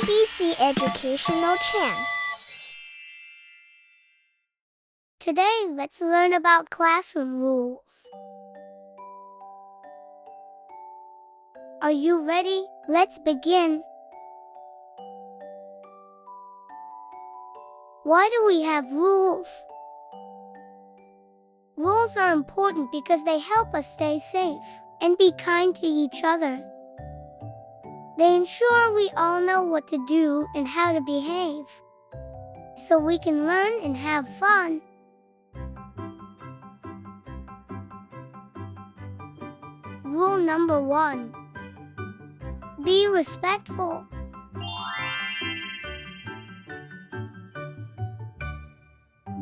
ABC Educational Channel. Today, let's learn about classroom rules. Are you ready? Let's begin. Why do we have rules? Rules are important because they help us stay safe and be kind to each other. They ensure we all know what to do and how to behave, so we can learn and have fun. Rule number 1. Be respectful.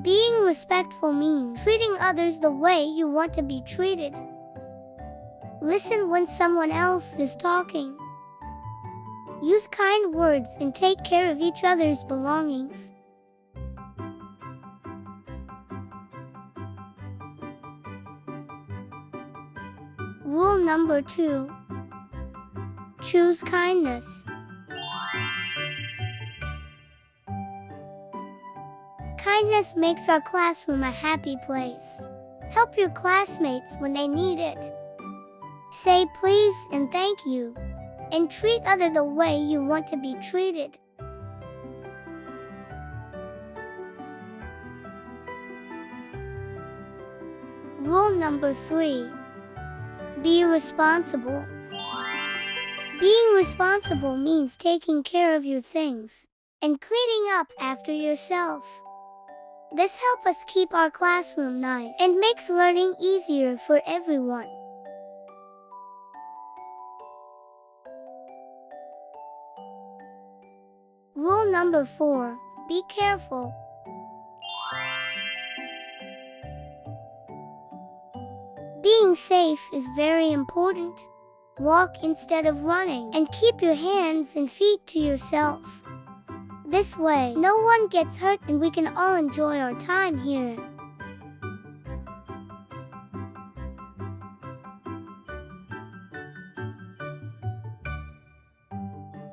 Being respectful means treating others the way you want to be treated. Listen when someone else is talking. Use kind words and take care of each other's belongings. Rule number 2. Choose kindness. Kindness makes our classroom a happy place. Help your classmates when they need it. Say please and thank you, and treat others the way you want to be treated. Rule number 3. Be responsible. Being responsible means taking care of your things and cleaning up after yourself. This helps us keep our classroom nice and makes learning easier for everyone. Rule number 4. Be careful. Being safe is very important. Walk instead of running and keep your hands and feet to yourself. This way, no one gets hurt and we can all enjoy our time here.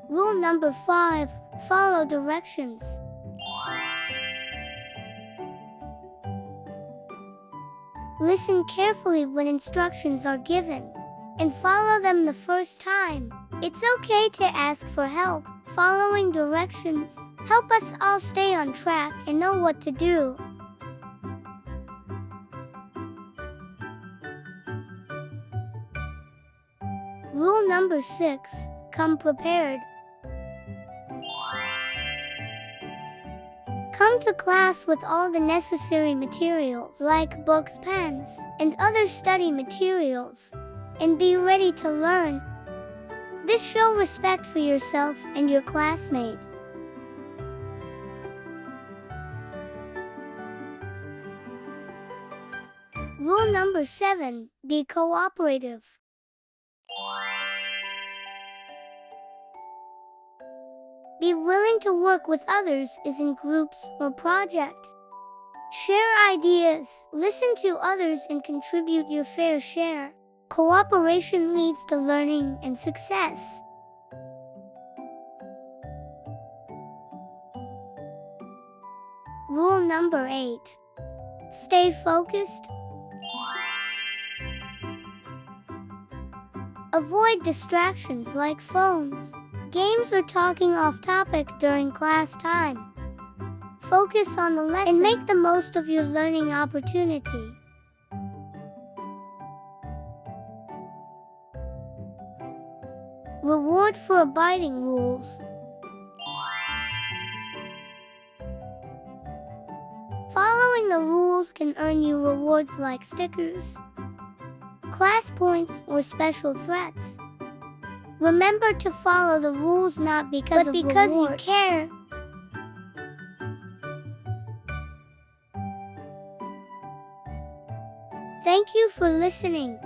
Rule number 5. Follow directions. Listen carefully when instructions are given, and follow them the first time. It's okay to ask for help. Following directions help us all stay on track and know what to do. Rule number 6. Come prepared. Come to class with all the necessary materials like books, pens, and other study materials, and be ready to learn. This shows respect for yourself and your classmate. Rule number 7. Be cooperative. Be willing to work with others as in groups or project. Share ideas, listen to others and contribute your fair share. Cooperation leads to learning and success. Rule number 8. Stay focused. Avoid distractions like phones, games, or talking off topic during class time. Focus on the lesson and make the most of your learning opportunity. Reward for abiding rules. Following the rules can earn you rewards like stickers, class points, or special threats. Remember to follow the rules not because you care. Thank you for listening.